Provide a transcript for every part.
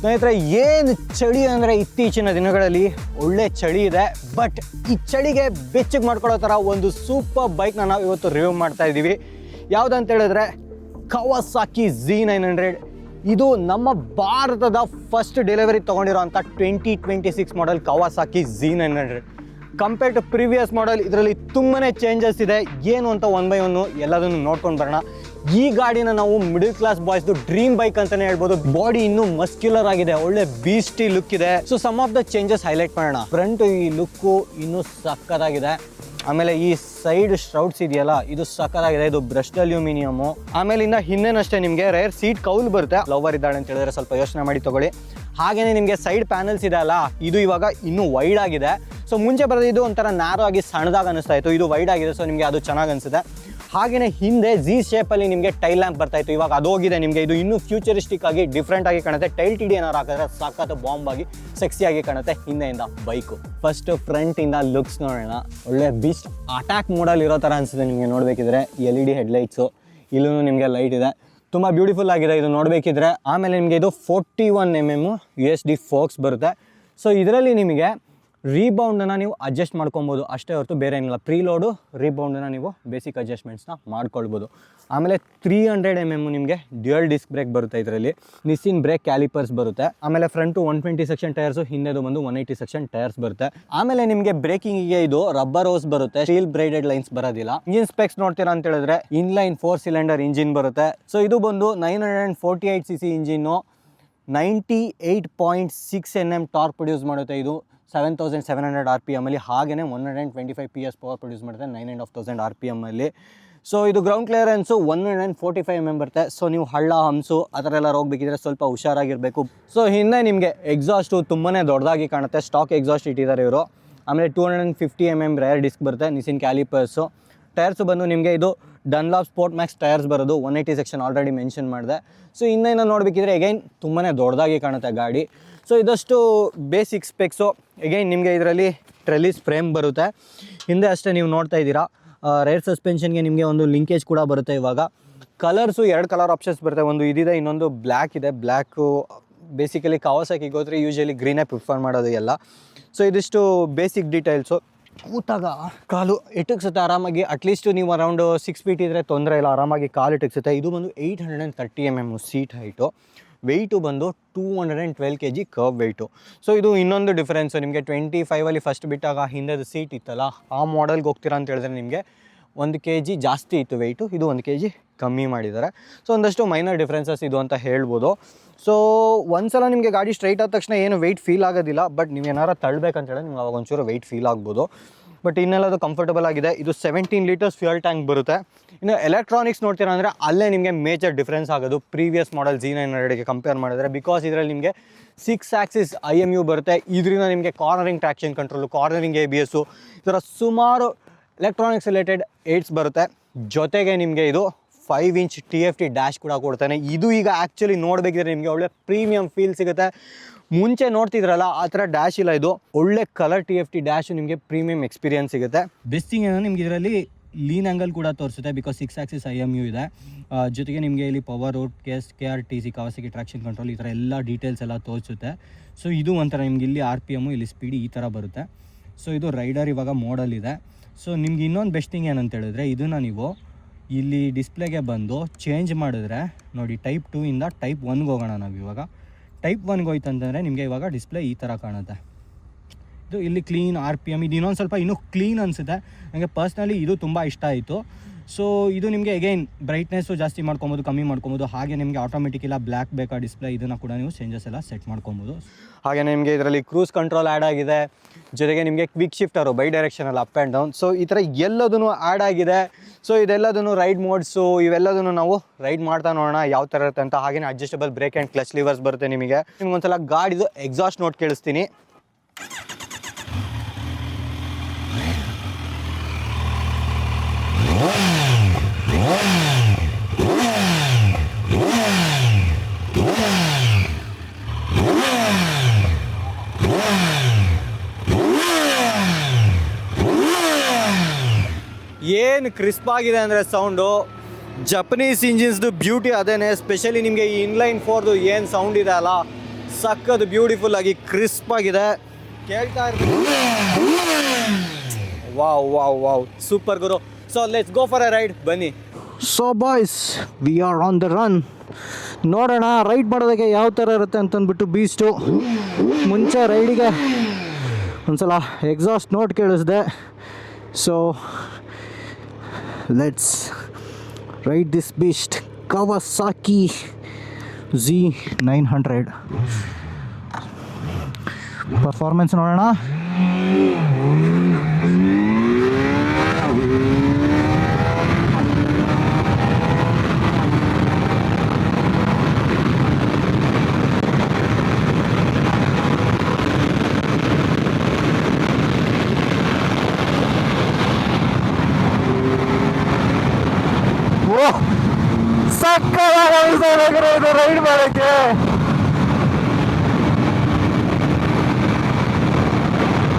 ಸ್ನೇಹಿತರೆ, ಏನು ಚಳಿ ಅಂದರೆ ಇತ್ತೀಚಿನ ದಿನಗಳಲ್ಲಿ ಒಳ್ಳೆ ಚಳಿ ಇದೆ. ಬಟ್ ಈ ಚಳಿಗೆ ಬೆಚ್ಚಗೆ ಮಾಡ್ಕೊಳ್ಳೋ ಥರ ಒಂದು ಸೂಪರ್ ಬೈಕ್ನ ನಾವು ಇವತ್ತು ರಿವ್ಯೂ ಮಾಡ್ತಾ ಇದ್ದೀವಿ. ಯಾವುದಂತ ಹೇಳಿದ್ರೆ ಕವಾಸಾಕಿ Z900. ಇದು ನಮ್ಮ ಭಾರತದ ಫಸ್ಟ್ ಡೆಲಿವರಿ ತೊಗೊಂಡಿರೋಂಥ 2026 model Kawasaki Z900. Compare to previous model ಇದರಲ್ಲಿ ತುಂಬಾ ಚೇಂಜಸ್ ಇದೆ. ಏನು ಅಂತ ಒನ್ ಬೈ ಒನ್ ಎಲ್ಲದನ್ನು ನೋಡ್ಕೊಂಡು ಬರೋಣ. ಈ ಗಾಡಿನ ನಾವು ಮಿಡಲ್ ಕ್ಲಾಸ್ ಬಾಯ್ಸ್ದು ಡ್ರೀಮ್ ಬೈಕ್ ಅಂತಾನೆ ಹೇಳ್ಬೋದು. ಬಾಡಿ ಇನ್ನೂ ಮಸ್ಕ್ಯುಲರ್ ಆಗಿದೆ, ಒಳ್ಳೆ ಬೀಸ್ಟಿ ಲುಕ್ ಇದೆ. So some of the changes highlight ಮಾಡೋಣ. ಫ್ರಂಟ್ ಈ ಲುಕ್ಕು ಇನ್ನೂ ಸಕ್ಕತ್ತಾಗಿದೆ. ಆಮೇಲೆ ಈ ಸೈಡ್ ಸ್ಟ್ರೌಟ್ಸ್ ಇದೆಯಲ್ಲ, ಇದು ಸಕ್ಕತ್ತಾಗಿದೆ. ಇದು ಬ್ರಷ್ಡ್ ಅಲ್ಯೂಮಿನಿಯಮು. ಆಮೇಲಿಂದ ಹಿಂದೆನಷ್ಟೇ ನಿಮಗೆ ರೇರ್ ಸೀಟ್ ಕೌಲ್ ಬರುತ್ತೆ. ಲವರ್ ಇದ್ದಾಳೆ ಅಂತ ಹೇಳಿದ್ರೆ ಸ್ವಲ್ಪ ಯೋಚನೆ ಮಾಡಿ ತಗೊಳ್ಳಿ. ಹಾಗೇನೆ ನಿಮಗೆ ಸೈಡ್ ಪ್ಯಾನಲ್ಸ್ ಇದೆ ಅಲ್ಲ, ಇದು ಇವಾಗ ಇನ್ನೂ ವೈಡ್ ಆಗಿದೆ. ಸೊ ಮುಂಚೆ ಬರೋದು ಒಂಥರ ನ್ಯಾರೋ ಆಗಿ ಸಣ್ಣದಾಗಿ ಅನಿಸ್ತಾ ಇತ್ತು, ಇದು ವೈಡ್ ಆಗಿದೆ. ಸೊ ನಿಮಗೆ ಅದು ಚೆನ್ನಾಗಿ ಅನಿಸುತ್ತೆ. ಹಾಗೆಯೇ ಹಿಂದೆ ಜಿ ಶೇಪಲ್ಲಿ ನಿಮಗೆ ಟೈಲ್ ಲ್ಯಾಂಪ್ ಬರ್ತಾ ಇತ್ತು, ಇವಾಗ ಅದು ಹೋಗಿದೆ. ನಿಮಗೆ ಇದು ಇನ್ನೂ ಫ್ಯೂಚರಿಸ್ಟಿಕ್ ಆಗಿ ಡಿಫ್ರೆಂಟ್ ಆಗಿ ಕಾಣುತ್ತೆ. ಟೈಲ್ ಟಿ ಡಿ ಏನಾರು ಹಾಕಿದ್ರೆ ಸಾಕತ್ತು ಬಾಂಬ್ ಆಗಿ ಸೆಕ್ಸಿಯಾಗಿ ಕಾಣುತ್ತೆ ಹಿಂದೆಯಿಂದ ಬೈಕು. ಫಸ್ಟ್ ಫ್ರಂಟಿಂದ ಲುಕ್ಸ್ ನೋಡೋಣ. ಒಳ್ಳೆ ಬೀಸ್ಟ್ ಅಟ್ಯಾಕ್ ಮೋಡಲ್ಲಿ ಇರೋ ಥರ ಅನಿಸುತ್ತೆ ನಿಮಗೆ ನೋಡಬೇಕಿದ್ರೆ. LED ಹೆಡ್ಲೈಟ್ಸು, ಇಲ್ಲೂ ನಿಮಗೆ ಲೈಟ್ ಇದೆ, ತುಂಬ ಬ್ಯೂಟಿಫುಲ್ ಆಗಿದೆ ಇದು ನೋಡಬೇಕಿದ್ರೆ. ಆಮೇಲೆ ನಿಮಗೆ ಇದು 41mm USD ಫೋಕ್ಸ್ ಬರುತ್ತೆ. ಸೊ ಇದರಲ್ಲಿ ನಿಮಗೆ ರೀಬೌಂಡನ್ನು ನೀವು ಅಡ್ಜಸ್ಟ್ ಮಾಡ್ಕೊಬೋದು ಅಷ್ಟೇ ಹೊರತು ಬೇರೆ ಏನಿಲ್ಲ. ಪ್ರೀಲೋಡು ರೀಬೌಂಡನ್ನು ನೀವು ಬೇಸಿಕ್ ಅಡ್ಜಸ್ಟ್ಮೆಂಟ್ಸ್ನ ಮಾಡ್ಕೊಳ್ಬೋದು. ಆಮೇಲೆ 300mm ನಿಮಗೆ ಡ್ಯುಯಲ್ ಡಿಸ್ಕ್ ಬ್ರೇಕ್ ಬರುತ್ತೆ. ಇದರಲ್ಲಿ ನಿಸ್ಸಿನ್ ಬ್ರೇಕ್ ಕ್ಯಾಲಿಪರ್ಸ್ ಬರುತ್ತೆ. ಆಮೇಲೆ ಫ್ರಂಟು 120 ಸೆಕ್ಷನ್ ಟೈರ್ಸು, ಹಿಂದೆದು ಬಂದು 180 ಸೆಕ್ಷನ್ ಟೈರ್ಸ್ ಬರುತ್ತೆ. ಆಮೇಲೆ ನಿಮಗೆ ಬ್ರೇಕಿಂಗಿಗೆ ಇದು ರಬ್ಬರ್ ಹೋಸ್ ಬರುತ್ತೆ, ಸ್ಟೀಲ್ ಬ್ರೈಡೆಡ್ ಲೈನ್ಸ್ ಬರೋದಿಲ್ಲ. ಇಂಜಿನ್ ಸ್ಪೆಕ್ಸ್ ನೋಡ್ತೀರಾ ಅಂತ ಹೇಳಿದ್ರೆ ಇನ್ಲೈನ್ 4 ಸಿಲಿಂಡರ್ ಇಂಜಿನ್ ಬರುತ್ತೆ. ಸೊ ಇದು ಬಂದು 948cc engine, 98.6 Nm torque produce ಮಾಡುತ್ತೆ. ಇದು 7700 RPM ಅಲ್ಲಿ. ಹಾಗೆಯೇ 125 PS ಪವರ್ ಪ್ರೊಡ್ಯೂಸ್ ಮಾಡುತ್ತೆ 9500 RPM ಅಲ್ಲಿ. ಸೊ ಇದು ಗ್ರೌಂಡ್ ಕ್ಲಿಯರೆನ್ಸು 145 mm ಬರುತ್ತೆ. ಸೊ ನೀವು ಹಳ್ಳ ಹಂಸು ಆ ಥರ ಎಲ್ಲ ಹೋಗ್ಬೇಕಿದ್ರೆ ಸ್ವಲ್ಪ ಹುಷಾರಾಗಿರಬೇಕು. ಸೊ ಹಿಂದೆ ನಿಮಗೆ ಎಕ್ಸಾಸ್ಟು ತುಂಬಾ ದೊಡ್ಡದಾಗಿ ಕಾಣುತ್ತೆ, ಸ್ಟಾಕ್ ಎಕ್ಸಾಸ್ಟ್ ಇಟ್ಟಿದ್ದಾರೆ ಇವರು. ಆಮೇಲೆ 250 mm ರೇರ್ ಡಿಸ್ಕ್ ಬರುತ್ತೆ, ನಿಸಿನ್ ಕ್ಯಾಲಿಪರ್ಸು. ಟೈರ್ಸು ಬಂದು ನಿಮಗೆ ಇದು ಡನ್ಲಾಪ್ ಸ್ಪೋರ್ಟ್ ಮ್ಯಾಕ್ಸ್ ಟೈರ್ಸ್ ಬರೋದು, 180 ಸೆಕ್ಷನ್ ಆಲ್ರೆಡಿ ಮೆನ್ಷನ್ ಮಾಡಿದೆ. ಸೊ ಇನ್ನೇನು ನೋಡಬೇಕಿದ್ರೆ ಎಗೈನ್ ತುಂಬಾ ದೊಡ್ಡದಾಗಿ ಕಾಣುತ್ತೆ ಗಾಡಿ. ಸೊ ಇದಷ್ಟು ಬೇಸಿಕ್ ಸ್ಪೆಕ್ಸು. ಎಗೈನ್ ನಿಮಗೆ ಇದರಲ್ಲಿ ಟ್ರೆಲಿಸ್ ಫ್ರೇಮ್ ಬರುತ್ತೆ. ಹಿಂದೆ ಅಷ್ಟೇ ನೀವು ನೋಡ್ತಾ ಇದ್ದೀರಾ. ರೇರ್ ಸಸ್ಪೆನ್ಷನ್ಗೆ ನಿಮಗೆ ಒಂದು ಲಿಂಕೇಜ್ ಕೂಡ ಬರುತ್ತೆ. ಇವಾಗ ಕಲರ್ಸು 2 ಕಲರ್ ಆಪ್ಷನ್ಸ್ ಬರುತ್ತೆ, ಒಂದು ಇದಿದೆ, ಇನ್ನೊಂದು ಬ್ಲ್ಯಾಕ್ ಇದೆ. ಬ್ಲ್ಯಾಕು ಬೇಸಿಕಲಿ ಕವಾಸಾಕಿಗೆ ಹೋದರೆ ಯೂಶಲಿ ಗ್ರೀನೇ ಪ್ರಿಫರ್ ಮಾಡೋದು ಎಲ್ಲ. ಸೊ ಇದಿಷ್ಟು ಬೇಸಿಕ್ ಡೀಟೇಲ್ಸು. ಕೂತಾಗ ಕಾಲು ಇಟಕ್ಸುತ್ತೆ ಆರಾಮಾಗಿ. ಅಟ್ಲೀಸ್ಟ್ ನೀವು ಅರೌಂಡ್ 6 ಫೀಟ್ ಇದ್ದರೆ ತೊಂದರೆ ಇಲ್ಲ, ಆರಾಮಾಗಿ ಕಾಲು ಇಟಕ್ಸುತ್ತೆ. ಇದು ಬಂದು 830 mm ಸೀಟ್ ಹೈಟು. ವೆಯ್ಟು ಬಂದು 212 kg ಕರ್ವ್ ವೆಯ್ಟು. ಸೊ ಇದು ಇನ್ನೊಂದು ಡಿಫ್ರೆನ್ಸು. ನಿಮಗೆ 25ಅಲ್ಲಿ ಫಸ್ಟ್ ಬಿಟ್ಟಾಗ ಹಿಂದೆದು ಸೀಟ್ ಇತ್ತಲ್ಲ, ಆ ಮಾಡೆಲ್ಗೆ ಹೋಗ್ತೀರಾ ಅಂತ ಹೇಳಿದ್ರೆ ನಿಮಗೆ 1 kg ಜಾಸ್ತಿ ಇತ್ತು ವೆಯ್ಟು, ಇದು 1 kg ಕಮ್ಮಿ ಮಾಡಿದ್ದಾರೆ. ಸೊ ಒಂದಷ್ಟು ಮೈನರ್ ಡಿಫ್ರೆನ್ಸಸ್ ಇದು ಅಂತ ಹೇಳ್ಬೋದು. ಸೊ ಒಂದ್ಸಲ ನಿಮಗೆ ಗಾಡಿ ಸ್ಟ್ರೈಟ್ ಆದ ತಕ್ಷಣ ಏನು ವೆಯ್ಟ್ ಫೀಲ್ ಆಗೋದಿಲ್ಲ. ಬಟ್ ನೀವು ಏನಾರು ತಳ್ಳಬೇಕಂತ ಹೇಳಿದ್ರೆ ನಿಮ್ಗೆ ಅವಾಗ ಒಂಚೂರು ವೆಯ್ಟ್ ಫೀಲ್ ಆಗ್ಬೋದು. ಬಟ್ ಇನ್ನೆಲ್ಲದು ಕಂಫರ್ಟಬಲ್ ಆಗಿದೆ. ಇದು 17 ಲೀಟರ್ಸ್ ಫ್ಯೂಯಲ್ ಟ್ಯಾಂಕ್ ಬರುತ್ತೆ. ಇನ್ನು ಎಲೆಕ್ಟ್ರಾನಿಕ್ಸ್ ನೋಡ್ತೀರಾ ಅಂದರೆ ಅಲ್ಲೇ ನಿಮಗೆ ಮೇಜರ್ ಡಿಫ್ರೆನ್ಸ್ ಆಗೋದು ಪ್ರೀವಿಯಸ್ ಮಾಡೆಲ್ Z900ಗೆ ಕಂಪೇರ್ ಮಾಡಿದ್ರೆ. ಬಿಕಾಸ್ ಇದರಲ್ಲಿ ನಿಮಗೆ 6 ಆಕ್ಸಿಸ್ IMU ಬರುತ್ತೆ. ಇದರಿಂದ ನಿಮಗೆ cornering traction control, cornering ABS, ಈ ಥರ ಸುಮಾರು ಎಲೆಕ್ಟ್ರಾನಿಕ್ಸ್ ರಿಲೇಟೆಡ್ ಏಡ್ಸ್ ಬರುತ್ತೆ. ಜೊತೆಗೆ ನಿಮಗೆ ಇದು 5 ಇಂಚ್ TFT ಡ್ಯಾಶ್ ಕೂಡ ಕೊಡ್ತಾನೆ. ಇದು ಈಗ ಆ್ಯಕ್ಚುಲಿ ನೋಡಬೇಕಿದ್ರೆ ನಿಮಗೆ ಒಳ್ಳೆ ಪ್ರೀಮಿಯಂ ಫೀಲ್ ಸಿಗುತ್ತೆ. ಮುಂಚೆ ನೋಡ್ತಿದ್ರಲ್ಲ ಆ ಥರ ಡ್ಯಾಶ್ ಇಲ್ಲ, ಇದು ಒಳ್ಳೆ ಕಲರ್ TFT ಡ್ಯಾಶು ನಿಮಗೆ ಪ್ರೀಮಿಯಂ ಎಕ್ಸ್ಪೀರಿಯನ್ಸ್ ಸಿಗುತ್ತೆ. ಬೆಸ್ಟಿಂಗ್ ಏನೋ ನಿಮ್ಗೆ ಇದರಲ್ಲಿ ಲೀನ್ ಆಂಗಲ್ ಕೂಡ ತೋರಿಸುತ್ತೆ, ಬಿಕಾಸ್ 6 ಆಕ್ಸಿಸ್ IMU ಇದೆ. ಜೊತೆಗೆ ನಿಮಗೆ ಇಲ್ಲಿ power out, KRTC, Kawasaki traction control, ಈ ಥರ ಎಲ್ಲ ಡೀಟೇಲ್ಸ್ ಎಲ್ಲ ತೋರಿಸುತ್ತೆ. ಸೊ ಇದು ಒಂಥರ ನಿಮ್ಗೆ ಇಲ್ಲಿ RPM, ಇಲ್ಲಿ ಸ್ಪೀಡ್ ಈ ಥರ ಬರುತ್ತೆ. ಸೊ ಇದು ರೈಡರ್ ಇವಾಗ ಮೋಡಲ್ಲಿದೆ. ಸೊ ನಿಮ್ಗೆ ಇನ್ನೊಂದು ಬೆಸ್ಟಿಂಗ್ ಏನಂತ ಹೇಳಿದ್ರೆ, ಇದನ್ನು ನೀವು ಇಲ್ಲಿ ಡಿಸ್ಪ್ಲೇಗೆ ಬಂದು ಚೇಂಜ್ ಮಾಡಿದ್ರೆ ನೋಡಿ, ಟೈಪ್ 2 ಇಂದ ಟೈಪ್ 1ಗೆ ಹೋಗೋಣ. ನಾವು ಇವಾಗ ಟೈಪ್ 1ಗೆ ಹೋಯ್ತು ಅಂತಂದರೆ ನಿಮಗೆ ಇವಾಗ ಡಿಸ್ಪ್ಲೇ ಈ ಥರ ಕಾಣುತ್ತೆ. ಇದು ಇಲ್ಲಿ ಕ್ಲೀನ್ RPM, ಇದು ಇನ್ನೊಂದು ಸ್ವಲ್ಪ ಇನ್ನೂ ಕ್ಲೀನ್ ಅನಿಸುತ್ತೆ ನನಗೆ ಪರ್ಸ್ನಲಿ. ಇದು ತುಂಬ ಇಷ್ಟ ಆಯಿತು. ಸೊ ಇದು ನಿಮಗೆ ಎಗೈನ್ ಬ್ರೈಟ್ನೆಸ್ಸು ಜಾಸ್ತಿ ಮಾಡ್ಕೊಬೋದು, ಕಮ್ಮಿ ಮಾಡ್ಕೊಬೋದು. ಹಾಗೆ ನಿಮಗೆ ಆಟೋಮೆಟಿಕ್ ಇಲ್ಲ ಬ್ಲ್ಯಾಕ್ ಬೇಕಾ ಡಿಸ್ಪ್ಲೇ, ಇದನ್ನು ಕೂಡ ನೀವು ಚೇಂಜಸ್ ಎಲ್ಲ ಸೆಟ್ ಮಾಡ್ಕೊಬೋದು. ಹಾಗೆ ನಿಮಗೆ ಇದರಲ್ಲಿ ಕ್ರೂಸ್ ಕಂಟ್ರೋಲ್ ಆ್ಯಡ್ ಆಗಿದೆ. ಜೊತೆಗೆ ನಿಮಗೆ ಕ್ವಿಕ್ ಶಿಫ್ಟರು ಬೈ ಡೈರೆಕ್ಷನಲ್ಲಿ ಅಪ್ ಆ್ಯಂಡ್ ಡೌನ್. ಸೊ ಈ ಥರ ಎಲ್ಲದೂ ಆ್ಯಡ್ ಆಗಿದೆ. ಸೊ ಇದೆಲ್ಲದೂ ರೈಡ್ ಮೋಡ್ಸು, ಇವೆಲ್ಲದೂ ನಾವು ರೈಡ್ ಮಾಡ್ತಾ ನೋಡೋಣ ಯಾವ ಥರ ಇರುತ್ತೆ ಅಂತ. ಹಾಗೆಯೇ adjustable brake and clutch levers ಬರುತ್ತೆ ನಿಮಗೆ. ನಿಮ್ಗೊಂದ್ಸಲ ಗಾಡಿದು ಎಕ್ಸಾಸ್ಟ್ ನೋಟ್ ಕೇಳಿಸ್ತೀನಿ. ಏನು ಕ್ರಿಸ್ಪ್ ಆಗಿದೆ ಅಂದರೆ ಸೌಂಡು. ಜಪನೀಸ್ ಇಂಜಿನ್ಸ್ದು ಬ್ಯೂಟಿ ಅದೇನೆ. ಸ್ಪೆಷಲಿ ನಿಮಗೆ ಈ ಇನ್ಲೈನ್ 4ದು ಏನು ಸೌಂಡ್ ಇದೆ ಅಲ್ಲ, ಸಕ್ಕದು ಬ್ಯೂಟಿಫುಲ್ ಆಗಿ ಕ್ರಿಸ್ಪ್ ಆಗಿದೆ. ಕೇಳ್ತಾ ಇರ್ತೀನಿ. ವಾವ್ ವಾವ್ ವಾವ್ ಸೂಪರ್ ಗುರು. So let's go for a ride, ಬನ್ನಿ. So boys, we are on the run. ನೋಡೋಣ ರೈಡ್ ಮಾಡೋದಕ್ಕೆ ಯಾವ ಥರ ಇರುತ್ತೆ ಅಂತಂದ್ಬಿಟ್ಟು ಬೀಸ್ಟು. ಮುಂಚೆ ರೈಡಿಗೆ ಒಂದ್ಸಲ ಎಕ್ಸಾಸ್ಟ್ ನೋಟ್ ಕೇಳಿಸ್ದೆ. So let's ride this beast Kawasaki Z900. Performance ನೋಡೋಣ. ಸಕ್ಕತ್ತಾಗಿ ರೈಡ್ ಮಾಡೋಕ್ಕೆ.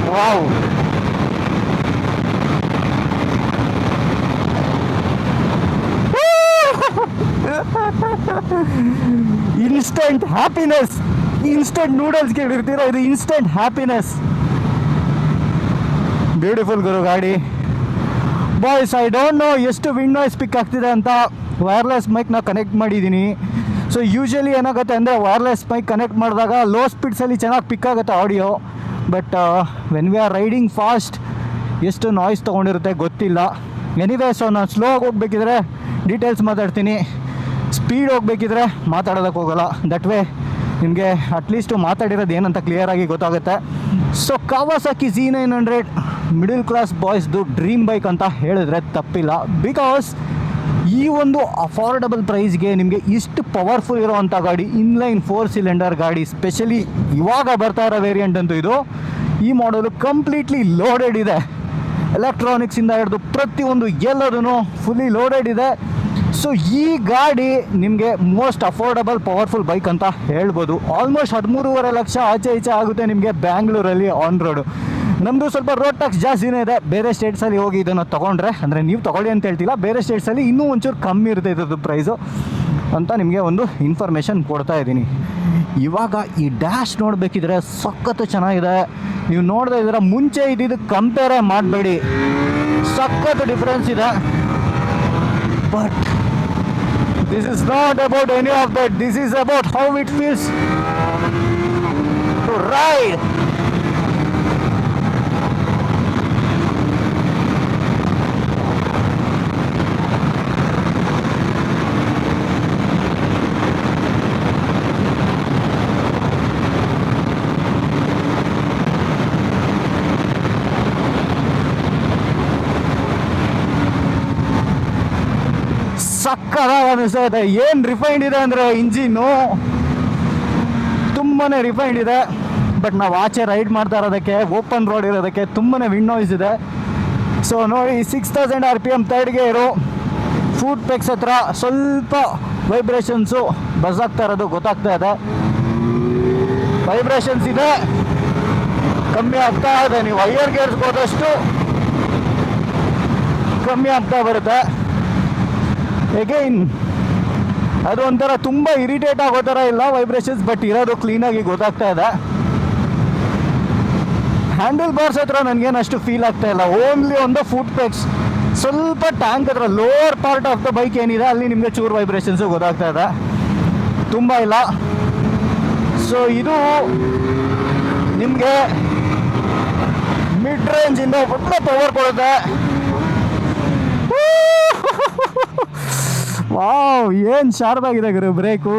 Wow, instant happiness. Instant noodles ಕೇಳಿರ್ತೀರ, ಇದು ಇನ್ಸ್ಟೆಂಟ್ ಹ್ಯಾಪಿನೆಸ್. ಬ್ಯೂಟಿಫುಲ್ ಗುರು ಗಾಡಿ. ಬಾಯ್ಸ್, ಐ ಡೋಂಟ್ ನೋ ಎಷ್ಟು ವಿಂಡ್ ನಾಯ್ಸ್ ಪಿಕ್ ಆಗ್ತಿದೆ ಅಂತ. ವೈರ್ಲೆಸ್ ಮೈಕ್ನ ಕನೆಕ್ಟ್ ಮಾಡಿದ್ದೀನಿ. ಸೊ ಯೂಶಲಿ ಏನಾಗುತ್ತೆ ಅಂದರೆ ವೈರ್ಲೆಸ್ ಮೈಕ್ ಕನೆಕ್ಟ್ ಮಾಡಿದಾಗ ಲೋ ಸ್ಪೀಡ್ಸಲ್ಲಿ ಚೆನ್ನಾಗಿ ಪಿಕ್ ಆಗುತ್ತೆ audio. But when we are riding fast ಎಷ್ಟು ನಾಯ್ಸ್ ತೊಗೊಂಡಿರುತ್ತೆ ಗೊತ್ತಿಲ್ಲ. ಎನಿವೇ, ಸೊ ನಾನು ಸ್ಲೋ ಆಗಿ ಹೋಗ್ಬೇಕಿದ್ರೆ ಡೀಟೇಲ್ಸ್ ಮಾತಾಡ್ತೀನಿ, ಸ್ಪೀಡ್ ಹೋಗ್ಬೇಕಿದ್ರೆ ಮಾತಾಡೋದಕ್ಕೆ ಹೋಗೋಲ್ಲ. ದಟ್ ವೇ ನಿಮಗೆ ಅಟ್ಲೀಸ್ಟು ಮಾತಾಡಿರೋದು ಏನಂತ ಕ್ಲಿಯರಾಗಿ ಗೊತ್ತಾಗುತ್ತೆ. So Kawasaki Z900 middle class ಬಾಯ್ಸ್ದು ಡ್ರೀಮ್ ಬೈಕ್ ಅಂತ ಹೇಳಿದ್ರೆ ತಪ್ಪಿಲ್ಲ. ಬಿಕಾಸ್ ಈ ಒಂದು ಅಫೋರ್ಡಬಲ್ ಪ್ರೈಸ್ಗೆ ನಿಮಗೆ ಇಷ್ಟು ಪವರ್ಫುಲ್ ಇರೋವಂಥ ಗಾಡಿ, ಇನ್ಲೈನ್ 4 ಸಿಲಿಂಡರ್ ಗಾಡಿ, ಸ್ಪೆಷಲಿ ಇವಾಗ ಬರ್ತಾ ಇರೋ ವೇರಿಯಂಟ್ ಅಂತೂ ಇದು. ಈ ಮಾಡಲು ಕಂಪ್ಲೀಟ್ಲಿ ಲೋಡೆಡ್ ಇದೆ. ಎಲೆಕ್ಟ್ರಾನಿಕ್ಸಿಂದ ಹಿಡಿದು ಪ್ರತಿಯೊಂದು ಎಲ್ಲದೂ ಫುಲ್ಲಿ ಲೋಡೆಡ್ ಇದೆ. ಸೊ ಈ ಗಾಡಿ ನಿಮಗೆ ಮೋಸ್ಟ್ ಅಫೋರ್ಡಬಲ್ ಪವರ್ಫುಲ್ ಬೈಕ್ ಅಂತ ಹೇಳ್ಬೋದು. ಆಲ್ಮೋಸ್ಟ್ 13.5 ಲಕ್ಷ ಆಚೆ ಈಚೆ ಆಗುತ್ತೆ ನಿಮಗೆ ಬ್ಯಾಂಗ್ಳೂರಲ್ಲಿ ಆನ್ ರೋಡು. ನಮ್ಮದು ಸ್ವಲ್ಪ ರೋಡ್ ಟ್ಯಾಕ್ಸ್ ಜಾಸ್ತಿನೇ ಇದೆ. ಬೇರೆ ಸ್ಟೇಟ್ಸಲ್ಲಿ ಹೋಗಿ ಇದನ್ನು ತೊಗೊಂಡ್ರೆ, ಅಂದರೆ ನೀವು ತೊಗೊಳ್ಳಿ ಅಂತ ಹೇಳ್ತಿಲ್ಲ, ಬೇರೆ ಸ್ಟೇಟ್ಸಲ್ಲಿ ಇನ್ನೂ ಒಂಚೂರು ಕಮ್ಮಿ ಇರುತ್ತೆ ಇದ್ರದ್ದು ಪ್ರೈಸು ಅಂತ ನಿಮಗೆ ಒಂದು ಇನ್ಫಾರ್ಮೇಷನ್ ಕೊಡ್ತಾ ಇದ್ದೀನಿ. ಇವಾಗ ಈ ಡ್ಯಾಶ್ ನೋಡಬೇಕಿದ್ರೆ ಸಖತ್ತು ಚೆನ್ನಾಗಿದೆ. ನೀವು ನೋಡ್ತಾ ಇದ್ದೀರ, ಮುಂಚೆ ಇದ್ದಿದ್ದು ಕಂಪೇರೇ ಮಾಡಬೇಡಿ, ಸಖತ್ತು ಡಿಫ್ರೆನ್ಸ್ ಇದೆ. But this is not about any of that. This is about how it feels to ride. ಸಕ್ಕತ್ತಾಗಿ ಅನಿಸ್ತಾ ಇದೆ. ಏನು ರಿಫೈಂಡ್ ಇದೆ ಅಂದರೆ ಇಂಜಿನ್ನು ತುಂಬಾ ರಿಫೈಂಡ್ ಇದೆ. ಬಟ್ ನಾವು ಆಚೆ ರೈಡ್ ಮಾಡ್ತಾ ಇರೋದಕ್ಕೆ, ಓಪನ್ ರೋಡ್ ಇರೋದಕ್ಕೆ ತುಂಬಾ ವಿಂಡ್ ನಾಯ್ಸ್ ಇದೆ. ಸೊ ನೋಡಿ, 6000 RPM ಥರ್ಡ್ ಗೇರು, ಫುಟ್ ಪೆಕ್ಸ್ ಹತ್ರ ಸ್ವಲ್ಪ ವೈಬ್ರೇಷನ್ಸು ಬಸ್ ಆಗ್ತಾ ಇರೋದು ಗೊತ್ತಾಗ್ತಾ ಇದೆ. ವೈಬ್ರೇಷನ್ಸ್ ಇದೆ, ಕಮ್ಮಿ ಆಗ್ತಾ ಇದೆ. ನೀವು ಹೈಯರ್ ಗೇರ್ಸ್ಗೆ ಹೋದಷ್ಟು ಕಮ್ಮಿ ಆಗ್ತಾ ಬರುತ್ತೆ. ಎಗೈನ್ ಅದು ಒಂಥರ ತುಂಬ ಇರಿಟೇಟ್ ಆಗೋ ಥರ ಇಲ್ಲ ವೈಬ್ರೇಷನ್ಸ್, ಬಟ್ ಇರೋದು ಕ್ಲೀನಾಗಿ ಗೊತ್ತಾಗ್ತಾ ಇದೆ. ಹ್ಯಾಂಡಲ್ ಬಾರ್ಸ್ ಹತ್ರ ನನಗೇನು ಅಷ್ಟು ಫೀಲ್ ಆಗ್ತಾ ಇಲ್ಲ. ಓನ್ಲಿ ಒಂದು ಫುಟ್ ಪೆಕ್ಸ್, ಸ್ವಲ್ಪ ಟ್ಯಾಂಕ್ ಹತ್ರ lower part of the bike ಏನಿದೆ ಅಲ್ಲಿ ನಿಮಗೆ ಚೂರು ವೈಬ್ರೇಷನ್ಸು ಗೊತ್ತಾಗ್ತಾ ಇದೆ, ತುಂಬ ಇಲ್ಲ. ಸೊ ಇದು ನಿಮಗೆ ಮಿಡ್ ರೇಂಜಿಂದ ಒಳ್ಳೆ ಪವರ್ ಕೊಡುತ್ತೆ. ವಾವ್, ಏನು ಶಾರ್ಪ್ ಆಗಿದೆ ಗುರು ಬ್ರೇಕು.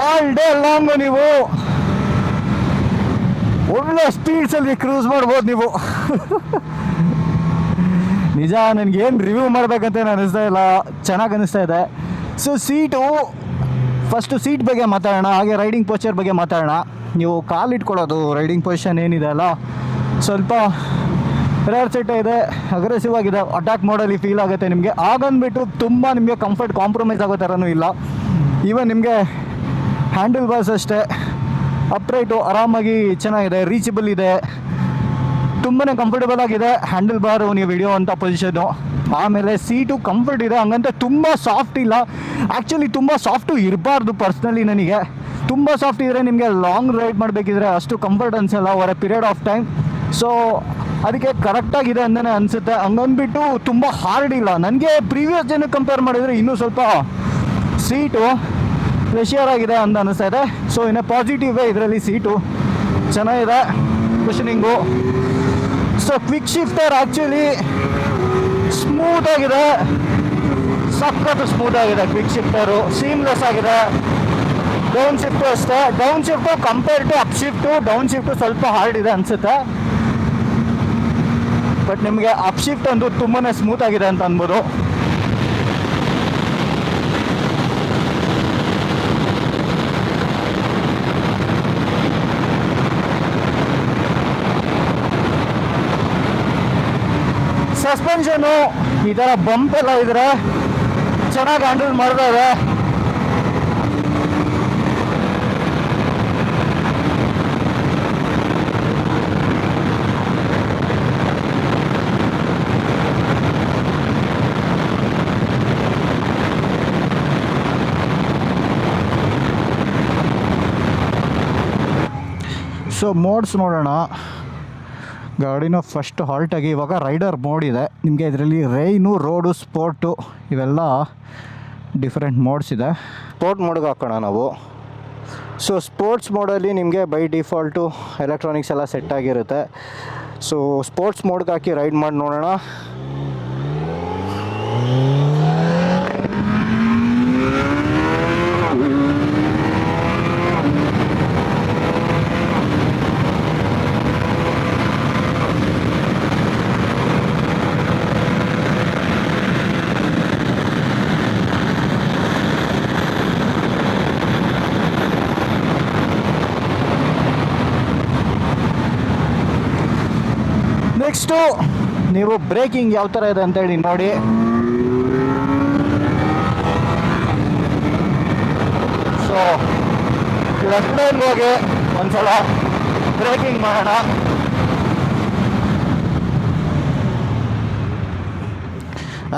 ಆಲ್ ಡೇ ಲಾಂಗು ನೀವು ಒಳ್ಳೆ ಸ್ಪೀಡ್ಸಲ್ಲಿ ಕ್ರೂಸ್ ಮಾಡ್ಬೋದು ನೀವು. ನಿಜ, ನನಗೇನು ರಿವ್ಯೂ ಮಾಡಬೇಕಂತ ಅನಿಸ್ತಾ ಇಲ್ಲ, ಚೆನ್ನಾಗಿ ಅನಿಸ್ತಾ ಇದೆ. ಸೊ ಸೀಟು ಫಸ್ಟು ಸೀಟ್ ಬಗ್ಗೆ ಮಾತಾಡೋಣ, ಹಾಗೆ ರೈಡಿಂಗ್ ಪೋಸ್ಚರ್ ಬಗ್ಗೆ ಮಾತಾಡೋಣ. ನೀವು ಕಾಲಿಟ್ಕೊಳ್ಳೋದು ರೈಡಿಂಗ್ ಪೊಸಿಷನ್ ಏನಿದೆ ಅಲ್ಲ, ಸ್ವಲ್ಪ ರೇರ್ ಸೆಟ್ ಇದೆ, ಅಗ್ರೆಸಿವ್ ಆಗಿದೆ, ಅಟ್ಯಾಕ್ ಮೋಡಲ್ಲಿ ಫೀಲ್ ಆಗುತ್ತೆ ನಿಮಗೆ. ಆಗಂದ್ಬಿಟ್ಟು ತುಂಬ ನಿಮಗೆ ಕಂಫರ್ಟ್ ಕಾಂಪ್ರಮೈಸ್ ಆಗೋ ಥರನೂ ಇಲ್ಲ. ಈವನ್ ನಿಮಗೆ ಹ್ಯಾಂಡಲ್ ಬಾರ್ಸ್ ಅಷ್ಟೇ ಅಪ್ರೈಟು ಆರಾಮಾಗಿ ಚೆನ್ನಾಗಿದೆ, ರೀಚಬಲ್ ಇದೆ, ತುಂಬಾ ಕಂಫರ್ಟಬಲ್ ಆಗಿದೆ ಹ್ಯಾಂಡಲ್ ಬಾರು ನೀವು ಹಿಡಿಯೋವಂಥ ಪೊಸಿಷನ್ನು. ಆಮೇಲೆ ಸೀಟು ಕಂಫರ್ಟ್ ಇದೆ, ಹಂಗಂತ ತುಂಬ ಸಾಫ್ಟ್ ಇಲ್ಲ. ಆ್ಯಕ್ಚುಲಿ ತುಂಬ ಸಾಫ್ಟು ಇರಬಾರ್ದು ಪರ್ಸ್ನಲಿ ನನಗೆ. ತುಂಬ ಸಾಫ್ಟ್ ಇದ್ದರೆ ನಿಮಗೆ ಲಾಂಗ್ ರೈಡ್ ಮಾಡಬೇಕಿದ್ರೆ ಅಷ್ಟು ಕಂಫರ್ಟ್ ಅನಿಸಲ್ಲ over A period of time. So ಅದಕ್ಕೆ ಕರೆಕ್ಟಾಗಿದೆ ಅಂತಲೇ ಅನಿಸುತ್ತೆ. ಹಂಗಂದ್ಬಿಟ್ಟು ತುಂಬ ಹಾರ್ಡ್ ಇಲ್ಲ. ನನಗೆ ಪ್ರೀವಿಯಸ್ ಜನಕ್ಕೆ ಕಂಪೇರ್ ಮಾಡಿದರೆ ಇನ್ನೂ ಸ್ವಲ್ಪ ಸೀಟು ಪ್ರೆಷರ್ ಆಗಿದೆ ಅಂತ ಅನಿಸ್ತಾ ಇದೆ. ಸೊ ಇನ್ನೂ ಪಾಸಿಟಿವ್ ಇದರಲ್ಲಿ ಸೀಟು ಚೆನ್ನಾಗಿದೆ, cushioning. So quick shifter actually ಸ್ಮೂತಾಗಿದೆ, ಸಖತ್ತು ಸ್ಮೂತಾಗಿದೆ ಕ್ವಿಕ್ ಶಿಫ್ಟರು, ಸೀಮ್ಲೆಸ್ ಆಗಿದೆ. ಡೌನ್ ಶಿಫ್ಟು ಅಷ್ಟೇ, down shift compare to up shift down shift ಸ್ವಲ್ಪ ಹಾರ್ಡ್ ಇದೆ ಅನಿಸುತ್ತೆ. ಬಟ್ ನಿಮಗೆ ಅಪ್ ಶಿಫ್ಟ್ ಅಂತೂ ತುಂಬಾ ಸ್ಮೂತಾಗಿದೆ ಅಂತ ಅನ್ಬೋದು. ಸಸ್ಪೆನ್ಷನು ಈ ಥರ ಬಂಪ್ ಎಲ್ಲ ಇದ್ರೆ ಚೆನ್ನಾಗಿ ಹ್ಯಾಂಡಲ್ ಮಾಡ್ತಾರೆ. ಸೊ ಮೋಡ್ಸ್ ನೋಡೋಣ. ಗಾಡಿನ ಫಸ್ಟ್ ಹಾಲ್ಟಾಗಿ ಇವಾಗ ರೈಡರ್ ಮೋಡ್ ಇದೆ ನಿಮಗೆ. ಇದರಲ್ಲಿ ರೈನು, ರೋಡು, ಸ್ಪೋರ್ಟು ಇವೆಲ್ಲ ಡಿಫ್ರೆಂಟ್ ಮೋಡ್ಸ್ ಇದೆ. ಸ್ಪೋರ್ಟ್ ಮೋಡ್ಗೆ ಹಾಕೋಣ ನಾವು. ಸೊ ಸ್ಪೋರ್ಟ್ಸ್ ಮೋಡಲ್ಲಿ ನಿಮಗೆ ಬೈ ಡಿಫಾಲ್ಟು ಎಲೆಕ್ಟ್ರಾನಿಕ್ಸ್ ಎಲ್ಲ ಸೆಟ್ ಆಗಿರುತ್ತೆ. ಸೊ ಸ್ಪೋರ್ಟ್ಸ್ ಮೋಡ್ಗೆ ಹಾಕಿ ರೈಡ್ ಮಾಡಿ ನೋಡೋಣ. ನೆಕ್ಸ್ಟು ನೀವು ಬ್ರೇಕಿಂಗ್ ಯಾವ ಥರ ಇದೆ ಅಂತೇಳಿ ನೋಡಿ. ಸೊ ಲೆಫ್ಟ್ ಲೈನ್ಗೆ ಹೋಗಿ ಒಂದ್ಸಲ ಬ್ರೇಕಿಂಗ್ ಮಾಡೋಣ.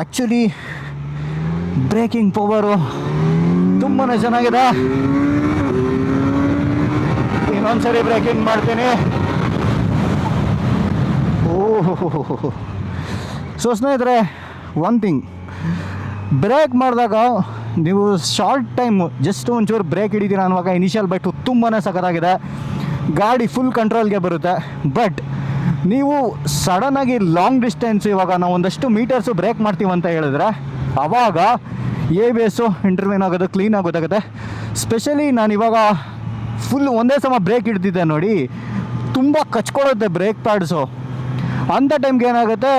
ಆ್ಯಕ್ಚುಲಿ ಬ್ರೇಕಿಂಗ್ ಪವರು ತುಂಬಾ ಚೆನ್ನಾಗಿದೆ. ಇನ್ನೊಂದ್ಸರಿ ಬ್ರೇಕಿಂಗ್ ಮಾಡ್ತೀನಿ. ಓಹೋ. ಸೊ ಸ್ನೇಹಿತರೆ, ಒನ್ ಥಿಂಗ್, ಬ್ರೇಕ್ ಮಾಡಿದಾಗ ನೀವು ಶಾರ್ಟ್ ಟೈಮು ಜಸ್ಟ್ ಒಂಚೂರು ಬ್ರೇಕ್ ಹಿಡಿತೀರ ಅನ್ನುವಾಗ ಇನಿಷಿಯಲ್ ಬೈಟು ತುಂಬಾ ಸಖತ್ತಾಗಿದೆ, ಗಾಡಿ ಫುಲ್ ಕಂಟ್ರೋಲ್ಗೆ ಬರುತ್ತೆ. ಬಟ್ ನೀವು ಸಡನ್ನಾಗಿ ಲಾಂಗ್ ಡಿಸ್ಟೆನ್ಸ್, ಇವಾಗ ನಾವು ಒಂದಷ್ಟು ಮೀಟರ್ಸು ಬ್ರೇಕ್ ಮಾಡ್ತೀವಿ ಅಂತ ಹೇಳಿದ್ರೆ ಆವಾಗ ABS ಇಂಟರ್ವ್ಯೂನ್ ಆಗೋದು ಕ್ಲೀನ್ ಆಗೋದಾಗುತ್ತೆ. ಸ್ಪೆಷಲಿ ನಾನು ಇವಾಗ ಫುಲ್ ಒಂದೇ ಸಮ ಬ್ರೇಕ್ ಹಿಡ್ತಿದ್ದೆ ನೋಡಿ, ತುಂಬ ಕಚ್ಕೊಳ್ಳುತ್ತೆ ಬ್ರೇಕ್ ಪ್ಯಾಡ್ಸು. ಅಂಥ ಟೈಮ್ಗೆ ಏನಾಗುತ್ತೆ,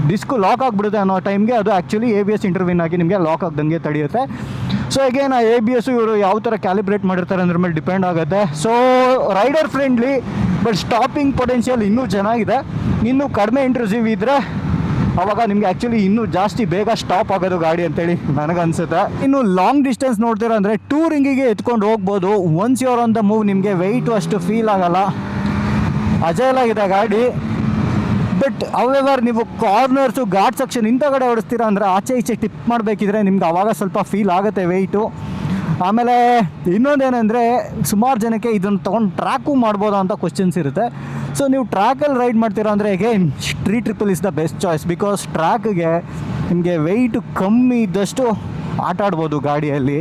ಡಿಸ್ಕು ಲಾಕ್ ಆಗಿಬಿಡುತ್ತೆ ಅನ್ನೋ ಟೈಮ್ಗೆ ಅದು ಆ್ಯಕ್ಚುಲಿ ABS ಇಂಟರ್ವ್ಯೂನ್ ಆಗಿ ನಿಮಗೆ ಲಾಕ್ ಆಗ್ದಂಗೆ ತಡೆಯುತ್ತೆ. ಸೊ ಅಗೇನ್ ಆ ABS ಇವರು ಯಾವ ಥರ ಕ್ಯಾಲಿಬ್ರೇಟ್ ಮಾಡಿರ್ತಾರೆ ಅದ್ರ ಮೇಲೆ ಡಿಪೆಂಡ್ ಆಗುತ್ತೆ. So rider friendly, but stopping potential ಇನ್ನೂ ಚೆನ್ನಾಗಿದೆ. ಇನ್ನೂ ಕಡಿಮೆ ಇಂಟ್ರೂಸಿವ್ ಇದ್ದರೆ ಆವಾಗ ನಿಮಗೆ ಆ್ಯಕ್ಚುಲಿ ಇನ್ನೂ ಜಾಸ್ತಿ ಬೇಗ ಸ್ಟಾಪ್ ಆಗೋದು ಗಾಡಿ ಅಂತೇಳಿ ನನಗನ್ಸುತ್ತೆ. ಇನ್ನು ಲಾಂಗ್ ಡಿಸ್ಟೆನ್ಸ್ ನೋಡ್ತೀರ ಅಂದರೆ ಟೂರಿಂಗಿಗೆ ಎತ್ಕೊಂಡು ಹೋಗ್ಬೋದು. Once your on the move ನಿಮಗೆ ವೆಯ್ಟು ಅಷ್ಟು ಫೀಲ್ ಆಗೋಲ್ಲ, ಅಜೈಲ್ ಆಗಿದೆ ಗಾಡಿ. ಬಟ್ ಅವೆವರ್ ನೀವು ಕಾರ್ನರ್ಸು, ಘಾಟ್ ಸೆಕ್ಷನ್ ಇಂಥ ಕಡೆ ಓಡಿಸ್ತೀರ ಅಂದರೆ ಆಚೆ ಈಚೆ ಟಿಪ್ ಮಾಡಬೇಕಿದ್ರೆ ನಿಮ್ಗೆ ಆವಾಗ ಸ್ವಲ್ಪ ಫೀಲ್ ಆಗುತ್ತೆ ವೆಯ್ಟು. ಆಮೇಲೆ ಇನ್ನೊಂದೇನೆಂದರೆ, ಸುಮಾರು ಜನಕ್ಕೆ ಇದನ್ನು ತೊಗೊಂಡು ಟ್ರ್ಯಾಕು ಮಾಡ್ಬೋದಾ ಅಂತ ಕ್ವಶನ್ಸ್ ಇರುತ್ತೆ. ಸೊ ನೀವು ಟ್ರ್ಯಾಕಲ್ಲಿ ರೈಡ್ ಮಾಡ್ತೀರಾ ಅಂದರೆ again street triple is the best choice. Because ಟ್ರ್ಯಾಕ್ಗೆ ನಿಮಗೆ ವೆಯ್ಟು ಕಮ್ಮಿ ಇದ್ದಷ್ಟು ಆಟ ಆಡ್ಬೋದು ಗಾಡಿಯಲ್ಲಿ.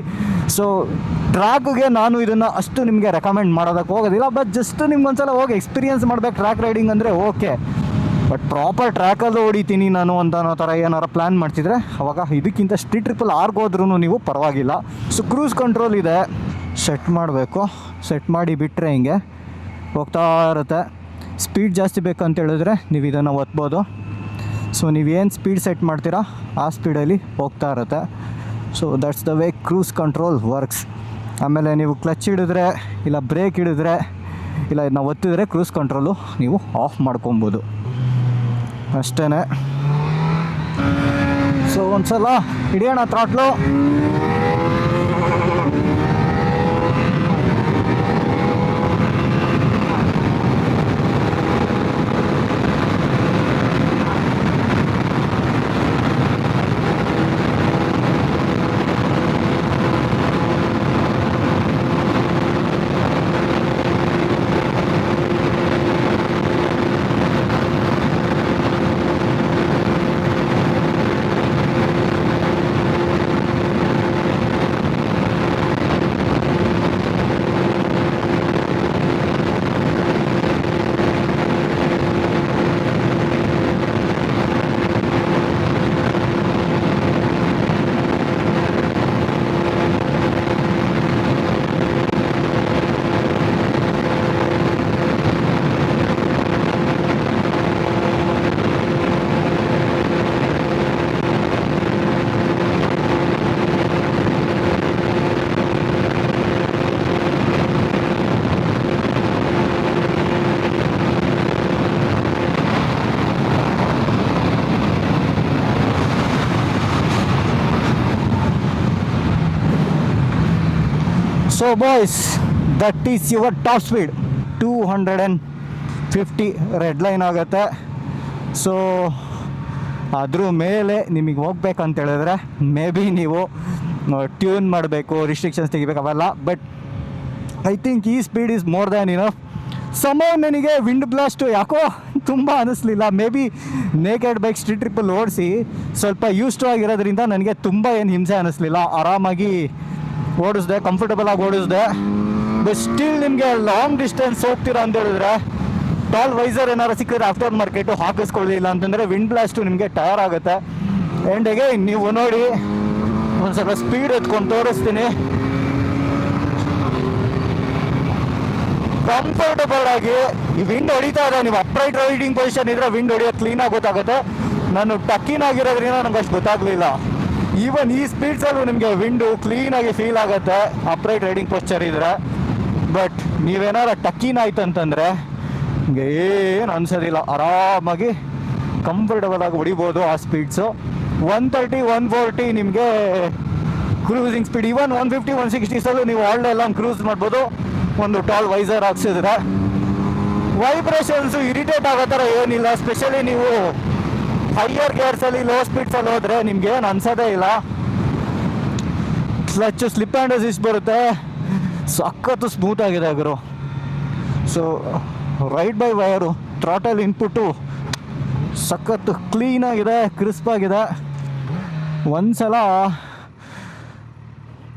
ಸೊ ಟ್ರ್ಯಾಕ್ಗೆ ನಾನು ಇದನ್ನು ಅಷ್ಟು ನಿಮಗೆ ರೆಕಮೆಂಡ್ ಮಾಡೋದಕ್ಕೆ ಹೋಗೋದಿಲ್ಲ. ಬಟ್ ಜಸ್ಟ್ ನಿಮ್ಗೊಂದ್ಸಲ ಹೋಗಿ ಎಕ್ಸ್ಪೀರಿಯನ್ಸ್ ಮಾಡಬೇಕು ಟ್ರ್ಯಾಕ್ ರೈಡಿಂಗ್ ಅಂದರೆ ಓಕೆ. ಬಟ್ ಪ್ರಾಪರ್ ಟ್ರ್ಯಾಕಲ್ಲೂ ಹೊಡಿತೀನಿ ನಾನು ಅಂತ ಅನ್ನೋ ಥರ ಏನಾರು ಪ್ಲ್ಯಾನ್ ಮಾಡ್ತಿದ್ರೆ ಅವಾಗ ಇದಕ್ಕಿಂತ ಸ್ಟ್ರೀಟ್ ಟ್ರಿಪಲ್ ಆರ್ಗೋದ್ರೂ ನೀವು ಪರವಾಗಿಲ್ಲ. ಸೊ ಕ್ರೂಸ್ ಕಂಟ್ರೋಲ್ ಇದೆ, ಸೆಟ್ ಮಾಡಬೇಕು. ಸೆಟ್ ಮಾಡಿ ಬಿಟ್ಟರೆ ಹಿಂಗೆ ಹೋಗ್ತಾ ಇರುತ್ತೆ. ಸ್ಪೀಡ್ ಜಾಸ್ತಿ ಬೇಕು ಅಂತ ಹೇಳಿದ್ರೆ ನೀವು ಇದನ್ನು ಒತ್ಬೋದು. ಸೊ ನೀವೇನು ಸ್ಪೀಡ್ ಸೆಟ್ ಮಾಡ್ತೀರಾ ಆ ಸ್ಪೀಡಲ್ಲಿ ಹೋಗ್ತಾ ಇರುತ್ತೆ. So that's the way cruise control works. ಆಮೇಲೆ ನೀವು ಕ್ಲಚ್ ಹಿಡಿದ್ರೆ ಇಲ್ಲ ಬ್ರೇಕ್ ಹಿಡಿದ್ರೆ ಇಲ್ಲ ನಾವು ಒತ್ತಿದ್ರೆ ಕ್ರೂಸ್ ಕಂಟ್ರೋಲು ನೀವು ಆಫ್ ಮಾಡ್ಕೊಬೋದು ಅಷ್ಟೇ. ಸೊ ಒಂದು ಸಲ ಹಿಡಿಯೋಣ throttle. So boys, that is your top speed 250 red line ಆಗುತ್ತೆ. ಸೊ ಅದ್ರ ಮೇಲೆ ನಿಮಗೆ ಹೋಗ್ಬೇಕಂತ ಹೇಳಿದ್ರೆ ಮೇ ಬಿ ನೀವು ಟ್ಯೂನ್ ಮಾಡಬೇಕು, ರಿಸ್ಟ್ರಿಕ್ಷನ್ಸ್ ತೆಗಿಬೇಕು ಅವೆಲ್ಲ. ಬಟ್ ಐ ಥಿಂಕ್ ಈ speed is more than enough. ಸಮಯ ನನಗೆ ವಿಂಡ್ ಬ್ಲಾಸ್ಟು ಯಾಕೋ ತುಂಬ ಅನ್ನಿಸ್ಲಿಲ್ಲ. Maybe naked bike street ಟ್ರಿಪ್ಪಲ್ಲಿ ಓಡಿಸಿ ಸ್ವಲ್ಪ ಯೂಸ್ಟು ಆಗಿರೋದ್ರಿಂದ ನನಗೆ ತುಂಬ ಏನು ಹಿಂಸೆ ಅನ್ನಿಸ್ಲಿಲ್ಲ. ಆರಾಮಾಗಿ ಓಡಿಸ್ದೆ, ಕಂಫರ್ಟಬಲಾಗಿ ಓಡಿಸ್ದೆ. ಬಟ್ ಸ್ಟಿಲ್ ನಿಮಗೆ ಲಾಂಗ್ ಡಿಸ್ಟೆನ್ಸ್ ಹೋಗ್ತೀರಾ ಅಂತ ಹೇಳಿದ್ರೆ ಟಾಲ್ ವೈಸರ್ ಏನಾರು ಸಿಕ್ಕಿದ್ರೆ ಆಫ್ಟರ್ ಮಾರ್ಕೆಟು ಹಾಕಿಸ್ಕೊಳ್ಳಿಲ್ಲ ಅಂತಂದರೆ ವಿಂಡ್ ಬ್ಲಾಸ್ಟು ನಿಮಗೆ ಟಯರ್ ಆಗುತ್ತೆ. ಎಂಡಿಗೆ ನೀವು ನೋಡಿ ಒಂದು ಸ್ವಲ್ಪ ಸ್ಪೀಡ್ ಎತ್ಕೊಂಡು ತೋರಿಸ್ತೀನಿ. ಕಂಫರ್ಟಬಲ್ ಆಗಿ ಈ ವಿಂಡ್ ಹೊಡಿತಾ ಇದೆ. ನೀವು ಅಪ್ರೈಟ್ ರೈಡಿಂಗ್ ಪೊಸಿಷನ್ ಇದ್ರೆ ವಿಂಡ್ ಹೊಡಿಯೋದು ಕ್ಲೀನಾಗಿ ಗೊತ್ತಾಗುತ್ತೆ. ನಾನು ಟಕ್ಕಿನಾಗಿರೋದ್ರಿಂದ ನನಗೆ ಅಷ್ಟು ಗೊತ್ತಾಗಲಿಲ್ಲ. ಈವನ್ ಈ ಸ್ಪೀಡ್ಸಲ್ಲೂ ನಿಮಗೆ ವಿಂಡು ಕ್ಲೀನಾಗಿ ಫೀಲ್ ಆಗುತ್ತೆ ಅಪ್ರೈಟ್ ರೈಡಿಂಗ್ ಪೋಸ್ಚರ್ ಇದ್ರೆ. ಬಟ್ ನೀವೇನಾರ ಟಕ್ಕಿನಾಯ್ತು ಅಂತಂದರೆ ನಿಮಗೆ ಏನು ಅನ್ಸೋದಿಲ್ಲ, ಆರಾಮಾಗಿ ಕಂಫರ್ಟಬಲ್ ಆಗಿ ಹೊಡಿಬೋದು ಆ ಸ್ಪೀಡ್ಸು. 130, 140 ನಿಮಗೆ ಕ್ರೂಸಿಂಗ್ ಸ್ಪೀಡ್. ಈವನ್ 150, 160ಸಲ್ಲೂ ನೀವು ಆಲ್ ಡೇ ಲಾಂಗ್ ಕ್ರೂಸ್ ಮಾಡ್ಬೋದು ಒಂದು ಟಾಲ್ ವೈಸರ್ ಹಾಕ್ಸಿದ್ರೆ. ವೈಬ್ರೇಷನ್ಸು ಇರಿಟೇಟ್ ಆಗೋ ಥರ ಏನಿಲ್ಲ. ಸ್ಪೆಷಲಿ ನೀವು ಹೈಯರ್ ಗೇರ್ಸಲ್ಲಿ ಲೋ ಸ್ಪೀಡ್ಸಲ್ಲಿ ಹೋದರೆ ನಿಮ್ಗೆ ಏನು ಅನ್ಸೋದೇ ಇಲ್ಲ. ಕ್ಲಚ್ ಸ್ಲಿಪ್ ಆ್ಯಂಡ್ ಅಸಿಸ್ಟ್ ಬರುತ್ತೆ, ಸಖತ್ತು ಸ್ಮೂತ್ ಆಗಿದೆ ಗುರು. So ride by wire throttle input ಸಖತ್ತು ಕ್ಲೀನಾಗಿದೆ, ಕ್ರಿಸ್ಪ್ ಆಗಿದೆ. ಒಂದ್ಸಲ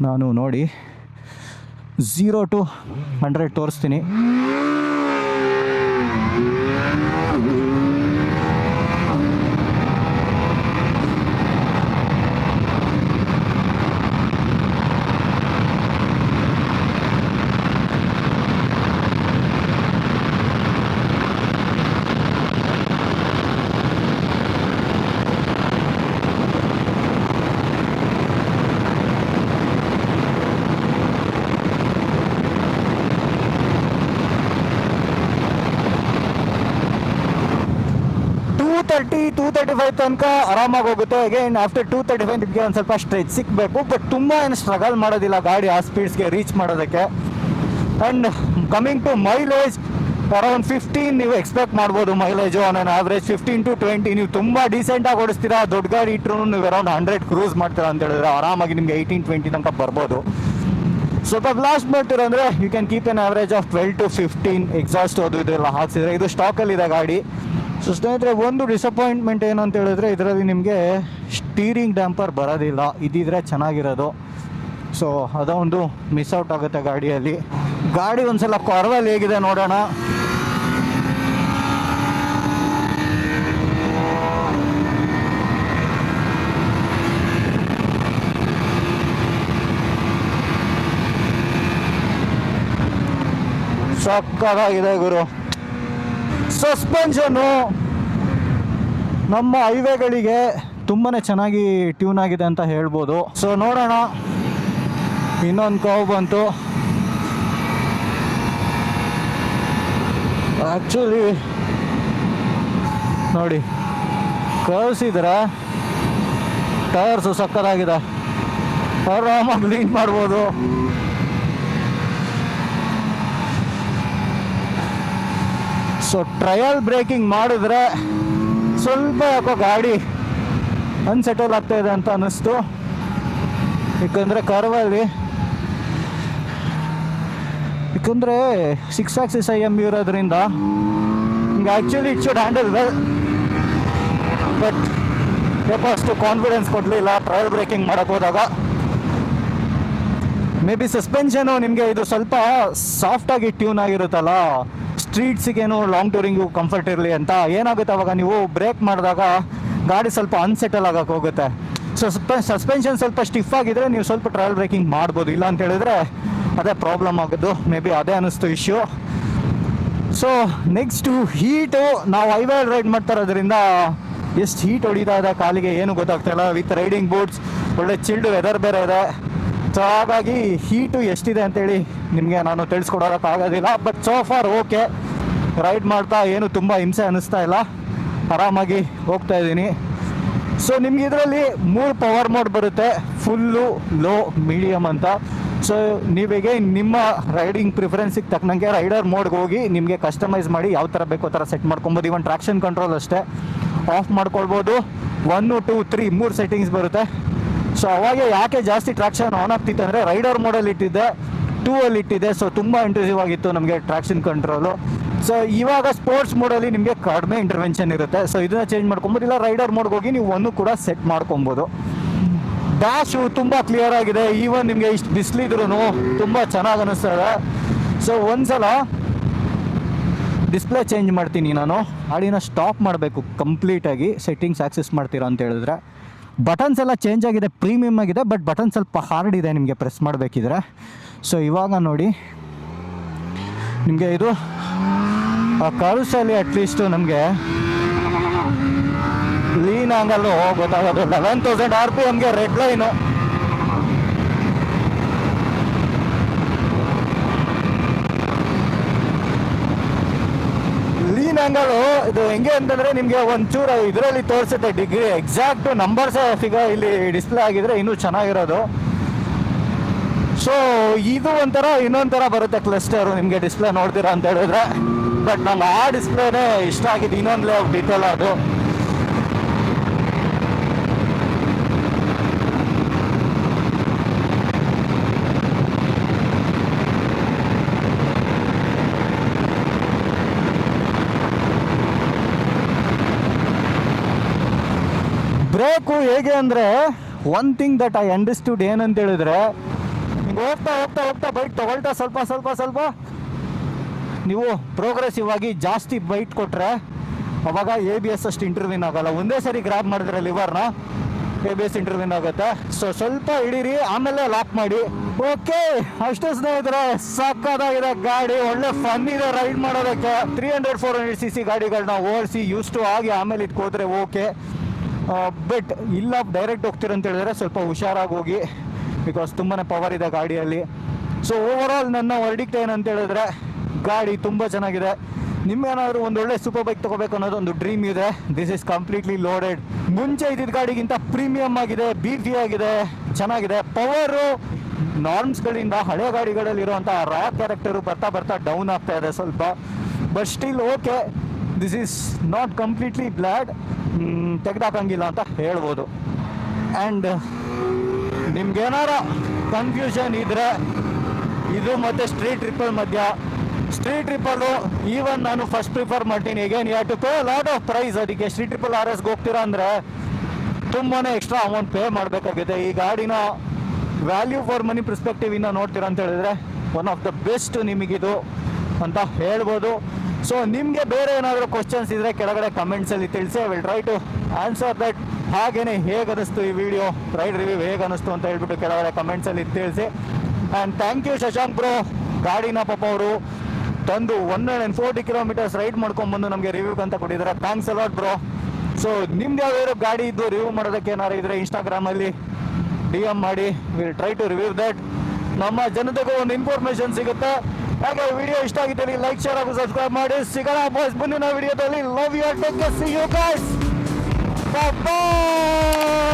ನಾನು ನೋಡಿ 0 to 100 ತೋರಿಸ್ತೀನಿ. $230, $235 ತನಕ ಆರಾಮಾಗಿ ಹೋಗುತ್ತೆ. ಅಗೇನ್ ಆಫ್ಟರ್ 235 ನಿಮಗೆ ಒಂದು ಸ್ವಲ್ಪ ಸ್ಟ್ರೆಚ್ ಸಿಗಬೇಕು. ಬಟ್ ತುಂಬ ಏನು ಸ್ಟ್ರಗಲ್ ಮಾಡೋದಿಲ್ಲ ಗಾಡಿ ಆ ಸ್ಪೀಡ್ಸ್ಗೆ ರೀಚ್ ಮಾಡೋದಕ್ಕೆ. And coming to mileage, around 15 ನೀವು ಎಕ್ಸ್ಪೆಕ್ಟ್ ಮಾಡ್ಬೋದು mileage. On on average 15 to 20. ನೀವು ತುಂಬ ಡೀಸೆಂಟಾಗಿ ಓಡಿಸ್ತೀರಾ, ದೊಡ್ಡ ಗಾಡಿ ಇಟ್ಟರು ನೀವು ಅರೌಂಡ್ 100 ಕ್ರೂಸ್ ಮಾಡ್ತೀರಾ ಅಂತ ಹೇಳಿದ್ರೆ ಆರಾಮಾಗಿ ನಿಮಗೆ 18-20 ತನಕ ಬರ್ಬೋದು. ಸ್ವಲ್ಪ ಬ್ಲಾಸ್ಟ್ ಮಾಡ್ತೀರ ಅಂದರೆ you can keep an average of 12 to 15 exhaust ಅದು ಇದೆಲ್ಲ ಹಾಕ್ಸಿದ್ರೆ. ಇದು ಸ್ಟಾಕಲ್ಲಿದೆ ಗಾಡಿ. ಸೊ ಸ್ನೇಹಿತರೆ, ಒಂದು ಡಿಸಪಾಯಿಂಟ್ಮೆಂಟ್ ಏನಂತ ಹೇಳಿದ್ರೆ ಇದರಲ್ಲಿ ನಿಮಗೆ ಸ್ಟೀರಿಂಗ್ ಡ್ಯಾಂಪರ್ ಬರೋದಿಲ್ಲ. ಇದ್ದಿದ್ರೆ ಚೆನ್ನಾಗಿರೋದು. ಸೊ ಅದೊಂದು ಮಿಸ್ ಔಟ್ ಆಗುತ್ತೆ ಗಾಡಿಯಲ್ಲಿ. ಗಾಡಿ ಒಂದ್ಸಲ ಕಾರ್ವಲ್ ಹೇಗಿದೆ ನೋಡೋಣ. ಸಕ್ಕತ್ತಾಗಿದೆ ಗುರು. ಸಸ್ಪೆನ್ಷನ್ನು ನಮ್ಮ ಹೈವೇಗಳಿಗೆ ತುಂಬಾ ಚೆನ್ನಾಗಿ ಟ್ಯೂನ್ ಆಗಿದೆ ಅಂತ ಹೇಳ್ಬೋದು. ಸೊ ನೋಡೋಣ ಇನ್ನೊಂದು ಕವ್ ಬಂತು. ಆ್ಯಕ್ಚುಲಿ ನೋಡಿ ಕಳಿಸಿದ್ರೆ ಟೈರ್ಸು ಸಕ್ಕತ್ತಾಗಿದೆ, ಆರಾಮಾಗಿ ಕ್ಲೀನ್ ಮಾಡ್ಬೋದು. ಸೊ ಟ್ರಯಲ್ ಬ್ರೇಕಿಂಗ್ ಮಾಡಿದ್ರೆ ಸ್ವಲ್ಪ ಯಾಕೋ ಗಾಡಿ ಅನ್ಸೆಟಲ್ ಆಗ್ತಾಯಿದೆ ಅಂತ ಅನ್ನಿಸ್ತು. ಯಾಕಂದರೆ ಕರ್ವಲ್ಲಿ ಯಾಕಂದರೆ 6 axis IM ಇರೋದ್ರಿಂದ ಹಿಂಗೆ actually it should handle well, but ಯಾಕೋ ಅಷ್ಟು ಕಾನ್ಫಿಡೆನ್ಸ್ ಕೊಡಲಿಲ್ಲ ಟ್ರಯಲ್ ಬ್ರೇಕಿಂಗ್ ಮಾಡೋಕ್ಕೆ ಹೋದಾಗ. ಮೇ ಬಿ ಸಸ್ಪೆನ್ಷನು ನಿಮಗೆ ಇದು ಸ್ವಲ್ಪ ಸಾಫ್ಟಾಗಿ ಟ್ಯೂನ್ ಆಗಿರುತ್ತಲ್ಲ, ಸ್ಟ್ರೀಟ್ಸಿಗೇನು ಲಾಂಗ್ ಟೂರಿಂಗು ಕಂಫರ್ಟ್ ಇರಲಿ ಅಂತ. ಏನಾಗುತ್ತೆ ಅವಾಗ ನೀವು ಬ್ರೇಕ್ ಮಾಡಿದಾಗ ಗಾಡಿ ಸ್ವಲ್ಪ ಅನ್ಸೆಟಲ್ ಆಗಕ್ಕೆ ಹೋಗುತ್ತೆ. ಸೊ ಸಸ್ಪೆನ್ಷನ್ ಸ್ವಲ್ಪ ಸ್ಟಿಫ್ ಆಗಿದ್ರೆ ನೀವು ಸ್ವಲ್ಪ ಟ್ರಯಲ್ ಬ್ರೇಕಿಂಗ್ ಮಾಡ್ಬೋದು, ಇಲ್ಲ ಅಂತ ಹೇಳಿದ್ರೆ ಅದೇ ಪ್ರಾಬ್ಲಮ್ ಆಗೋದು. ಮೇ ಬಿ ಅದೇ ಅನ್ನಿಸ್ತು ಇಶ್ಯೂ. ಸೊ ನೆಕ್ಸ್ಟು ಹೀಟು, ನಾವು ಹೈವೇ ರೈಡ್ ಮಾಡ್ತಾ ಇರೋದ್ರಿಂದ ಎಷ್ಟು ಹೀಟ್ ಹೊಡಿತಾ ಇದೆ ಕಾಲಿಗೆ ಏನು ಗೊತ್ತಾಗ್ತಾಯಿಲ್ಲ. ವಿತ್ ರೈಡಿಂಗ್ ಬೂಟ್ಸ್, ಒಳ್ಳೆ ಚಿಲ್ಡ್ ವೆದರ್ ಬೇರೆ ಇದೆ. ಸೊ ಹಾಗಾಗಿ ಹೀಟು ಎಷ್ಟಿದೆ ಅಂತೇಳಿ ನಿಮಗೆ ನಾನು ತಿಳಿಸ್ಕೊಡೋಕ್ಕಾಗೋದಿಲ್ಲ. But so far okay, ride ಮಾಡ್ತಾ ಏನು ತುಂಬ ಹಿಂಸೆ ಅನ್ನಿಸ್ತಾ ಇಲ್ಲ, ಆರಾಮಾಗಿ ಹೋಗ್ತಾ ಇದ್ದೀನಿ. ಸೊ ನಿಮ್ಗೆ ಇದರಲ್ಲಿ 3 ಪವರ್ ಮೋಡ್ ಬರುತ್ತೆ, ಫುಲ್ಲು, ಲೋ, ಮೀಡಿಯಮ್ ಅಂತ. ಸೊ ನೀವೀಗ ನಿಮ್ಮ ರೈಡಿಂಗ್ ಪ್ರಿಫರೆನ್ಸಿಗೆ ತಕ್ಕನಂಗೆ ರೈಡರ್ ಮೋಡ್ಗೆ ಹೋಗಿ ನಿಮಗೆ ಕಸ್ಟಮೈಸ್ ಮಾಡಿ ಯಾವ ಥರ ಬೇಕೋ ಆ ಥರ ಸೆಟ್ ಮಾಡ್ಕೊಬೋದು. ಇವನ್ ಟ್ರಾಕ್ಷನ್ ಕಂಟ್ರೋಲ್ ಅಷ್ಟೇ ಆಫ್ ಮಾಡ್ಕೊಳ್ಬೋದು. 1, 2, 3 3 ಸೆಟ್ಟಿಂಗ್ಸ್ ಬರುತ್ತೆ. ಸೊ ಅವಾಗ ಯಾಕೆ ಜಾಸ್ತಿ ಟ್ರಾಕ್ಷನ್ ಆನ್ ಆಗ್ತಿತ್ತು ಅಂದರೆ ರೈಡರ್ ಮೋಡಲ್ಲಿ ಇಟ್ಟಿದ್ದೆ, 2 ಅಲ್ಲಿ ಇಟ್ಟಿದ್ದೆ. ಸೊ ತುಂಬ ಇಂಟ್ರೆಸಿವ್ ಆಗಿತ್ತು ನಮಗೆ ಟ್ರಾಕ್ಷನ್ ಕಂಟ್ರೋಲು. ಸೊ ಇವಾಗ ಸ್ಪೋರ್ಟ್ಸ್ ಮೋಡಲ್ಲಿ ನಿಮಗೆ ಕಡಿಮೆ ಇಂಟರ್ವೆನ್ಷನ್ ಇರುತ್ತೆ. ಸೊ ಇದನ್ನ ಚೇಂಜ್ ಮಾಡ್ಕೊಬೋದು, ಇಲ್ಲ ರೈಡರ್ ಮೋಡ್ಗೆ ಹೋಗಿ ನೀವು 1 ಕೂಡ ಸೆಟ್ ಮಾಡ್ಕೊಬೋದು. ಡ್ಯಾಶು ತುಂಬ ಕ್ಲಿಯರ್ ಆಗಿದೆ, ಈವನ್ ನಿಮಗೆ ಇಷ್ಟು ಬಿಸಿಲಿದ್ರೂ ತುಂಬ ಚೆನ್ನಾಗಿ ಅನ್ನಿಸ್ತದೆ. ಸೊ ಒಂದ್ಸಲ ಡಿಸ್ಪ್ಲೇ ಚೇಂಜ್ ಮಾಡ್ತೀನಿ ನಾನು. ಗಾಡಿನ ಸ್ಟಾಪ್ ಮಾಡಬೇಕು ಕಂಪ್ಲೀಟಾಗಿ, ಸೆಟ್ಟಿಂಗ್ಸ್ ಆಕ್ಸೆಸ್ ಮಾಡ್ತೀರಾ ಅಂತ ಹೇಳಿದ್ರೆ. ಬಟನ್ಸ್ ಎಲ್ಲ ಚೇಂಜ್ ಆಗಿದೆ, ಪ್ರೀಮಿಯಮ್ ಆಗಿದೆ, ಬಟ್ ಬಟನ್ ಸ್ವಲ್ಪ ಹಾರ್ಡ್ ಇದೆ ನಿಮಗೆ ಪ್ರೆಸ್ ಮಾಡಬೇಕಿದ್ರೆ. ಸೊ ಇವಾಗ ನೋಡಿ ನಿಮಗೆ ಇದು ಕರ್ವ್ಸಲ್ಲಿ ಅಟ್ಲೀಸ್ಟು ನಮಗೆ ಲೀನ್ ಆಂಗಲ್ಲು ಗೊತ್ತಾಗೋದು. 11,000 RPMಗೆ ರೆಡ್ ಲೈನು. ಲೀನ್ ಆಂಗಲು ಇದು ಹೆಂಗೆ ಅಂತಂದರೆ ನಿಮಗೆ ಒಂಚೂರು ಇದರಲ್ಲಿ ತೋರಿಸುತ್ತೆ ಡಿಗ್ರಿ, ಎಕ್ಸಾಕ್ಟ್ ನಂಬರ್ಸ್ ಫಿಗರ್ ಇಲ್ಲಿ ಡಿಸ್ಪ್ಲೇ ಆಗಿದ್ರೆ ಇನ್ನೂ ಚೆನ್ನಾಗಿರೋದು. ಸೊ ಇದು ಒಂಥರ ಇನ್ನೊಂಥರ ಬರುತ್ತೆ ಕ್ಲಸ್ಟರು ನಿಮಗೆ ಡಿಸ್ಪ್ಲೇ ನೋಡ್ತೀರಾ ಅಂತ ಹೇಳಿದ್ರೆ. ಬಟ್ ನಂಗೆ ಆ ಡಿಸ್ಪ್ಲೇನೇ ಇಷ್ಟ ಆಗಿದೆ, ಇನ್ನೊಂದು ಲೇಔಟ್ ಡೀಟೇಲ್ ಅದು. ಬ್ರೇಕು ಹೇಗೆ ಅಂದರೆ one thing that I understood ಏನಂತ ಹೇಳಿದ್ರೆ, ಹಿಂಗೆ ಹೋಗ್ತಾ ಹೋಗ್ತಾ ಹೋಗ್ತಾ ಬೈಟ್ ತೊಗೊಳ್ತಾ ಸ್ವಲ್ಪ ನೀವು ಪ್ರೋಗ್ರೆಸಿವ್ ಆಗಿ ಜಾಸ್ತಿ ಬೈಟ್ ಕೊಟ್ಟರೆ ಅವಾಗ ABS ಅಷ್ಟು ಇಂಟರ್ವ್ಯೂನ್ ಆಗೋಲ್ಲ. ಒಂದೇ ಸರಿ ಗ್ರ್ಯಾಬ್ ಮಾಡಿದ್ರೆ ಲಿವರ್ನ ABS ಇಂಟರ್ವ್ಯೂನ್ ಆಗುತ್ತೆ. ಸೊ ಸ್ವಲ್ಪ ಹಿಡೀರಿ, ಆಮೇಲೆ ಲಾಕ್ ಮಾಡಿ. ಓಕೆ, ಅಷ್ಟೇ ಸ್ನೇಹಿತರೆ, ಸಕ್ಕತ್ತಾಗಿದೆ ಗಾಡಿ, ಒಳ್ಳೆ ಫನ್ ಇದೆ ರೈಡ್ ಮಾಡೋದಕ್ಕೆ. 300-400 cc ಗಾಡಿಗಳನ್ನ ಓಡಿಸಿ ಯೂಸ್ಟು ಆಗಿ ಆಮೇಲೆ ಇಟ್ಕೋದ್ರೆ ಓಕೆ. ಬಟ್ ಇಲ್ಲ ಡೈರೆಕ್ಟ್ ಹೋಗ್ತೀರ ಅಂತ ಹೇಳಿದ್ರೆ ಸ್ವಲ್ಪ ಹುಷಾರಾಗಿ ಹೋಗಿ, ಬಿಕಾಸ್ ತುಂಬಾ ಪವರ್ ಇದೆ ಗಾಡಿಯಲ್ಲಿ. ಸೊ ಓವರಾಲ್ ನನ್ನ ವರ್ಡಿಕ್ಟ್ ಏನಂತ ಹೇಳಿದ್ರೆ ಗಾಡಿ ತುಂಬ ಚೆನ್ನಾಗಿದೆ. ನಿಮ್ಗೇನಾದರೂ ಒಂದೊಳ್ಳೆ ಸೂಪರ್ ಬೈಕ್ ತೊಗೋಬೇಕು ಅನ್ನೋದು ಒಂದು ಡ್ರೀಮ್ ಇದೆ, ದಿಸ್ ಇಸ್ ಕಂಪ್ಲೀಟ್ಲಿ ಲೋಡೆಡ್. ಮುಂಚೆ ಇದ್ದಿದ್ದ ಗಾಡಿಗಿಂತ ಪ್ರೀಮಿಯಮ್ ಆಗಿದೆ, ಬೀಫಿ ಆಗಿದೆ, ಚೆನ್ನಾಗಿದೆ. ಪವರು ನಾರ್ಮ್ಸ್ಗಳಿಂದ ಹಳೆ ಗಾಡಿಗಳಲ್ಲಿರುವಂಥ ರಾ ಕ್ಯಾರೆಕ್ಟರು ಬರ್ತಾ ಡೌನ್ ಆಗ್ತಾ ಇದೆ ಸ್ವಲ್ಪ. But still okay, this is not completely bad, ತೆಗೆದಾಕಂಗಿಲ್ಲ ಅಂತ ಹೇಳ್ಬೋದು. ಆ್ಯಂಡ್ ನಿಮ್ಗೇನಾರ ಕನ್ಫ್ಯೂಷನ್ ಇದ್ದರೆ ಇದು ಮತ್ತು ಸ್ಟ್ರೀಟ್ ಟ್ರಿಪ್ಪಲ್ ಮಧ್ಯ, ಸ್ಟ್ರೀಟ್ ಟ್ರಿಪ್ಪಲ್ಲು ಈವನ್ ನಾನು ಫಸ್ಟ್ ಪ್ರಿಫರ್ ಮಾಡ್ತೀನಿ. Again you have to pay lot of price. ಅದಕ್ಕೆ ಸ್ಟ್ರೀಟ್ ಟ್ರಿಪ್ಪಲ್ RSಗೆ ಹೋಗ್ತೀರಾ ಅಂದರೆ ತುಂಬಾ ಎಕ್ಸ್ಟ್ರಾ ಅಮೌಂಟ್ ಪೇ ಮಾಡಬೇಕಾಗಿದೆ. ಈ ಗಾಡಿನ ವ್ಯಾಲ್ಯೂ ಫಾರ್ ಮನಿ ಪರ್ಸ್ಪೆಕ್ಟಿವ್ ಇಂದ ನೋಡ್ತೀರಾ ಅಂತ ಹೇಳಿದ್ರೆ ಒನ್ ಆಫ್ ದ ಬೆಸ್ಟ್ ನಿಮಗಿದು ಅಂತ ಹೇಳ್ಬೋದು. ಸೊ ನಿಮಗೆ ಬೇರೆ ಏನಾದರೂ ಕ್ವಶನ್ಸ್ ಇದ್ದರೆ ಕೆಳಗಡೆ ಕಮೆಂಟ್ಸಲ್ಲಿ ತಿಳಿಸಿ, I will try to answer that. ಹಾಗೆಯೇ ಹೇಗೆ ಅನ್ನಿಸ್ತು ಈ ವಿಡಿಯೋ, ರೈಡ್ ರಿವ್ಯೂ ಹೇಗೆ ಅನ್ನಿಸ್ತು ಅಂತ ಹೇಳ್ಬಿಟ್ಟು ಕೆಳಗಡೆ ಕಮೆಂಟ್ಸಲ್ಲಿ ತಿಳಿಸಿ. And thank you Shashank bro, ಗಾಡಿನ ಪಾಪ ಅವರು ತಂದು 140 ಕಿಲೋಮೀಟರ್ಸ್ ರೈಡ್ ಮಾಡ್ಕೊಂಡ್ಬಂದು ನಮಗೆ ರಿವ್ಯೂಗೆ ಅಂತ ಕೊಟ್ಟಿದ್ದಾರೆ. Thanks a lot bro. ಸೊ ನಿಮ್ದು ಯಾವ್ದಾದ್ರು ಗಾಡಿ ಇದ್ದು ರಿವ್ಯೂ ಮಾಡೋದಕ್ಕೆ ಏನಾರು ಇದ್ದರೆ ಇನ್ಸ್ಟಾಗ್ರಾಮಲ್ಲಿ DM ಮಾಡಿ, will try to review that. ನಮ್ಮ ಜನತೆಗೂ ಒಂದು ಇನ್ಫಾರ್ಮೇಶನ್ ಸಿಗುತ್ತೆ. ಹಾಗೆ ವಿಡಿಯೋ ಇಷ್ಟ ಆಗಿದ್ದಲ್ಲಿ ಲೈಕ್ ಶೇರ್ ಹಾಗೂ ಸಬ್ಸ್ಕ್ರೈಬ್ ಮಾಡಿ. ಸಿಗೋಣ ಬಾಯ್ಸ್ ಮುಂದಿನ ವಿಡಿಯೋದಲ್ಲಿ. Love you, take care, see you guys, bye.